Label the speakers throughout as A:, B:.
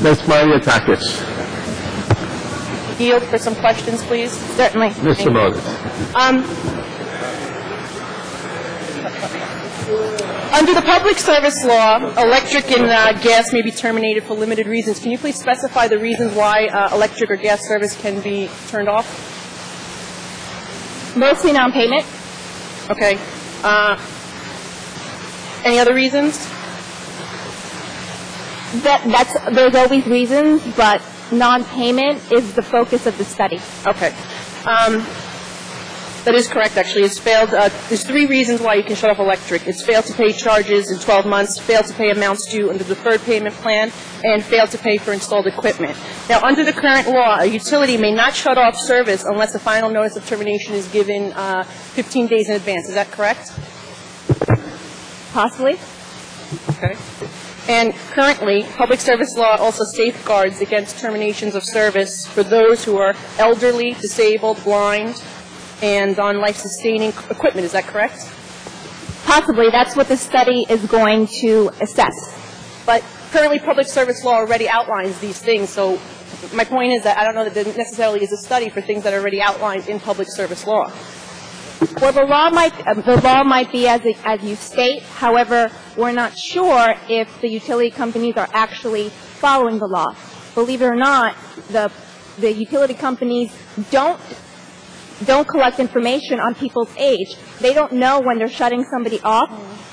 A: Ms. Malliotakis.
B: Yield for some questions, please.
C: Certainly.
A: Mr. Moses.
B: Under the public service law, electric and gas may be terminated for limited reasons. Can you please specify the reasons why electric or gas service can be turned off?
C: Mostly non-payment.
B: Okay. Any other reasons?
C: There's always reasons, but non-payment is the focus of the study.
B: Okay. That is correct, actually. It's failed. There's 3 reasons why you can shut off electric. It's failed to pay charges in 12 months, failed to pay amounts due under the deferred payment plan, and failed to pay for installed equipment. Now, under the current law, a utility may not shut off service unless a final notice of termination is given 15 days in advance. Is that correct?
C: Possibly.
B: Okay. And currently, public service law also safeguards against terminations of service for those who are elderly, disabled, blind, and on life-sustaining equipment. Is that correct?
C: Possibly. That's what the study is going to assess.
B: But currently, public service law already outlines these things. So my point is that I don't know that there necessarily is a study for things that are already outlined in public service law.
C: Well, the law might be as you state. However, we're not sure if the utility companies are actually following the law. Believe it or not, the utility companies don't collect information on people's age. They don't know when they're shutting somebody off,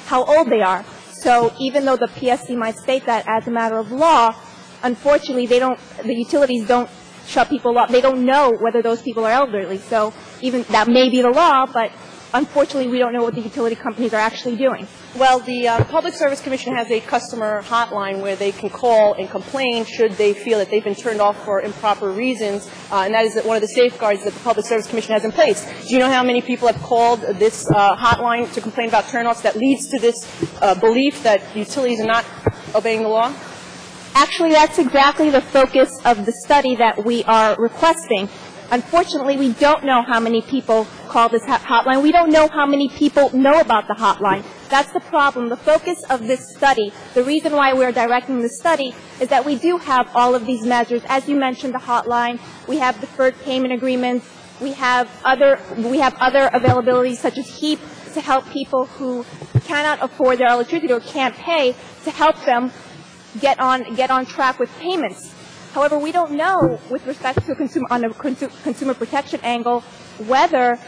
C: how old they are. So even though the PSC might state that as a matter of law, unfortunately, the utilities don't shut people off. They don't know whether those people are elderly. So even that may be the law, but unfortunately, we don't know what the utility companies are actually doing.
B: Well, the Public Service Commission has a customer hotline where they can call and complain should they feel that they've been turned off for improper reasons, and that is one of the safeguards that the Public Service Commission has in place. Do you know how many people have called this hotline to complain about turnoffs that leads to this belief that utilities are not obeying the law?
C: Actually, that's exactly the focus of the study that we are requesting. Unfortunately, we don't know how many people call this hotline. We don't know how many people know about the hotline. That's the problem. The focus of this study, the reason why we're directing the study, is that we do have all of these measures. As you mentioned, the hotline, we have deferred payment agreements, we have other availabilities such as HEAP to help people who cannot afford their electricity or can't pay, to help them get on track with payments. However, we don't know, with respect to consumer protection angle, whether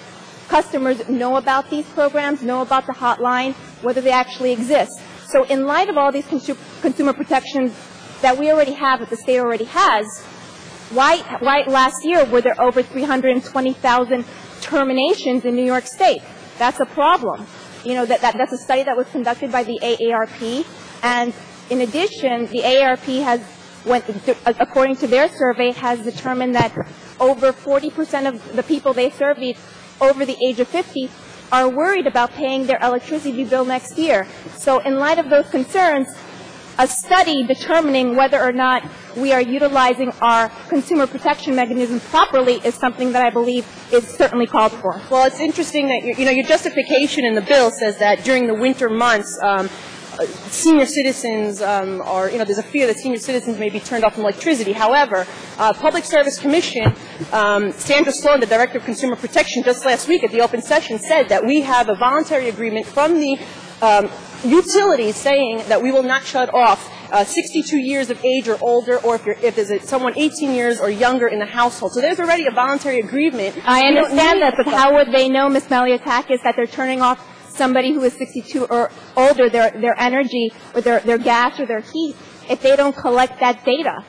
C: customers know about these programs, know about the hotline, whether they actually exist. So in light of all these consumer protections that we already have, that the state already has, why last year were there over 320,000 terminations in New York State? That's a problem. You know, that's a study that was conducted by the AARP, and in addition, the AARP has according to their survey, has determined that over 40% of the people they surveyed over the age of 50 are worried about paying their electricity bill next year. So in light of those concerns, a study determining whether or not we are utilizing our consumer protection mechanism properly is something that I believe is certainly called for.
B: Well, it's interesting that, your justification in the bill says that during the winter months, senior citizens there's a fear that senior citizens may be turned off from electricity. However, Public Service Commission, Sandra Sloan, the Director of Consumer Protection, just last week at the open session said that we have a voluntary agreement from the utilities saying that we will not shut off 62 years of age or older, or if there's someone 18 years or younger in the household. So there's already a voluntary agreement.
C: I understand that, but how would they know, Ms. Malliotakis, that they're turning off somebody who is 62 or older, their energy or their gas or their heat, if they don't collect that data?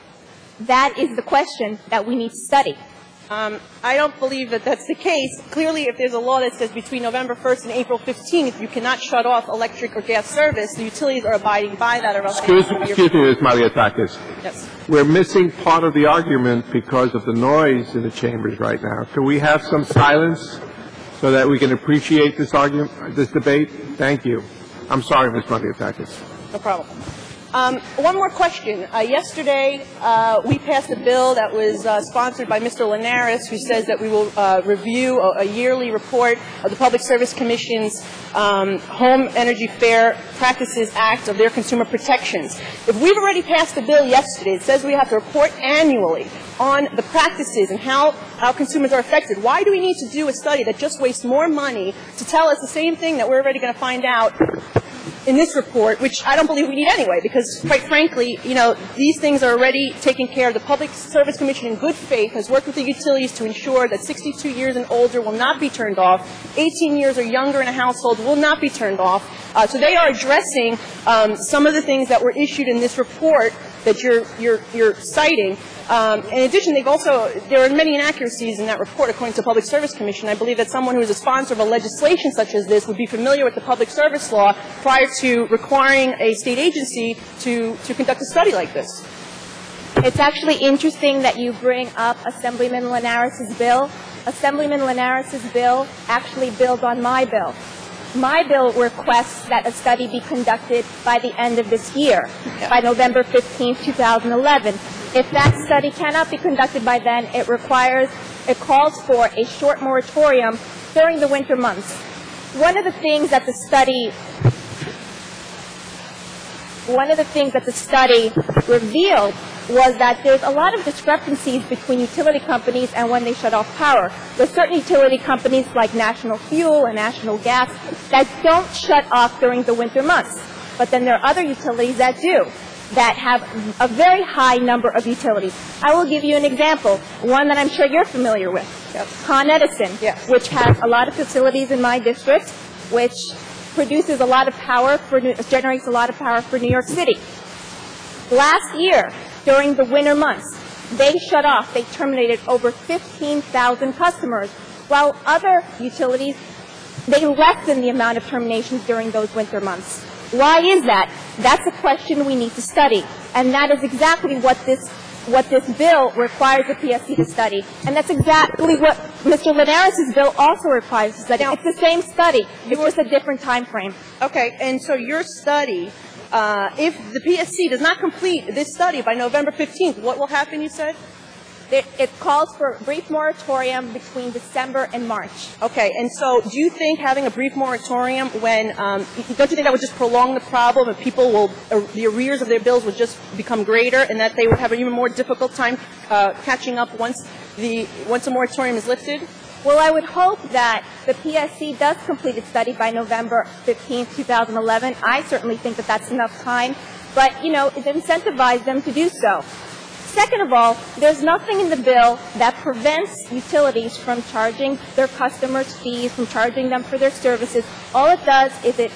C: That is the question that we need to study.
B: I don't believe that that's the case. Clearly, if there's a law that says between November 1st and April 15th, you cannot shut off electric or gas service, the utilities are abiding by that, or else...
A: Excuse me, Ms. Malliotakis.
B: Yes.
A: We're missing part of the argument because of the noise in the chambers right now. Can we have some silence so that we can appreciate this argument, this debate? Thank you. I'm sorry, Ms. Malliotakis.
B: No problem. One more question. Yesterday, we passed a bill that was sponsored by Mr. Linares, who says that we will review a yearly report of the Public Service Commission's Home Energy Fair Practices Act of their consumer protections. If we've already passed a bill yesterday, it says we have to report annually on the practices and how our consumers are affected. Why do we need to do a study that just wastes more money to tell us the same thing that we're already going to find out in this report, which I don't believe we need anyway, because quite frankly, you know, these things are already taken care of. The Public Service Commission in good faith has worked with the utilities to ensure that 62 years and older will not be turned off, 18 years or younger in a household will not be turned off. So they are addressing some of the things that were issued in this report that you're citing. In addition, there are many inaccuracies in that report, according to the Public Service Commission. I believe that someone who is a sponsor of a legislation such as this would be familiar with the public service law prior to requiring a state agency to conduct a study like this.
C: It's actually interesting that you bring up Assemblyman Linares' bill. Assemblyman Linares' bill actually builds on my bill. My bill requests that a study be conducted by the end of this year, by November 15, 2011. If that study cannot be conducted by then, it calls for a short moratorium during the winter months. One of the things that the study revealed was that there's a lot of discrepancies between utility companies and when they shut off power. There's certain utility companies like National Fuel and National Gas that don't shut off during the winter months. But then there are other utilities that do, that have a very high number of utilities. I will give you an example, one that I'm sure you're familiar with, Con Edison, which has a lot of facilities in my district, which produces a lot of power, generates a lot of power for New York City. Last year, during the winter months, they shut off, they terminated over 15,000 customers, while other utilities, they lessen the amount of terminations during those winter months. Why is that? That's a question we need to study, and that is exactly what this bill requires the PSC to study, and that's exactly what Mr. Linares' bill also requires to study. It's the same study, it's just a different time frame.
B: Okay, and so your study, if the PSC does not complete this study by November 15th, what will happen, you said?
C: It calls for a brief moratorium between December and March.
B: Okay, and so do you think having a brief moratorium when, don't you think that would just prolong the problem and people will, the arrears of their bills would just become greater and that they would have an even more difficult time catching up once a moratorium is lifted?
C: Well, I would hope that the PSC does complete its study by November 15, 2011. I certainly think that that's enough time, but, you know, it incentivizes them to do so. Second of all, there's nothing in the bill that prevents utilities from charging their customers fees, from charging them for their services. All it does is it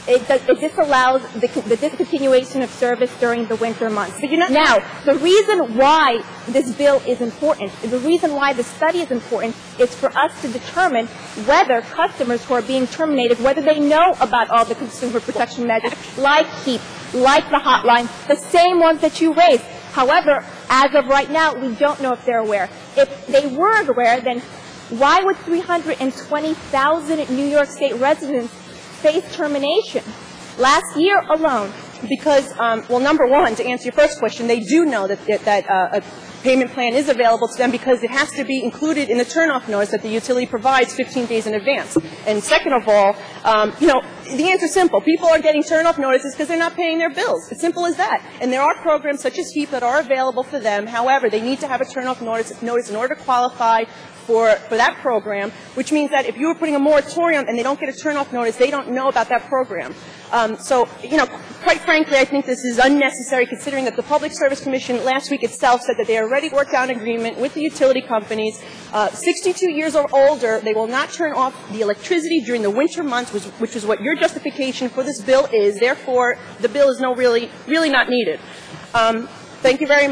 C: disallows the discontinuation of service during the winter months. Now, the reason why this bill is important, the reason why the study is important, is for us to determine whether customers who are being terminated, whether they know about all the consumer protection measures, like HEAP, like the hotline, the same ones that you raised. However, as of right now, we don't know if they're aware. If they were aware, then why would 320,000 New York State residents face termination last year alone?
B: Because, well, number one, to answer your first question, they do know that a payment plan is available to them because it has to be included in the turn-off notice that the utility provides 15 days in advance. And second of all, you know, the answer is simple. People are getting turn-off notices because they're not paying their bills. It's simple as that. And there are programs such as HEAP that are available for them. However, they need to have a turn-off notice in order to qualify for that program, which means that if you were putting a moratorium and they don't get a turn-off notice, they don't know about that program. So, you know, quite frankly, I think this is unnecessary considering that the Public Service Commission last week itself said that they already worked out an agreement with the utility companies. 62 years or older, they will not turn off the electricity during the winter months, which is what your justification for this bill is. Therefore, the bill is really not needed. Thank you very much.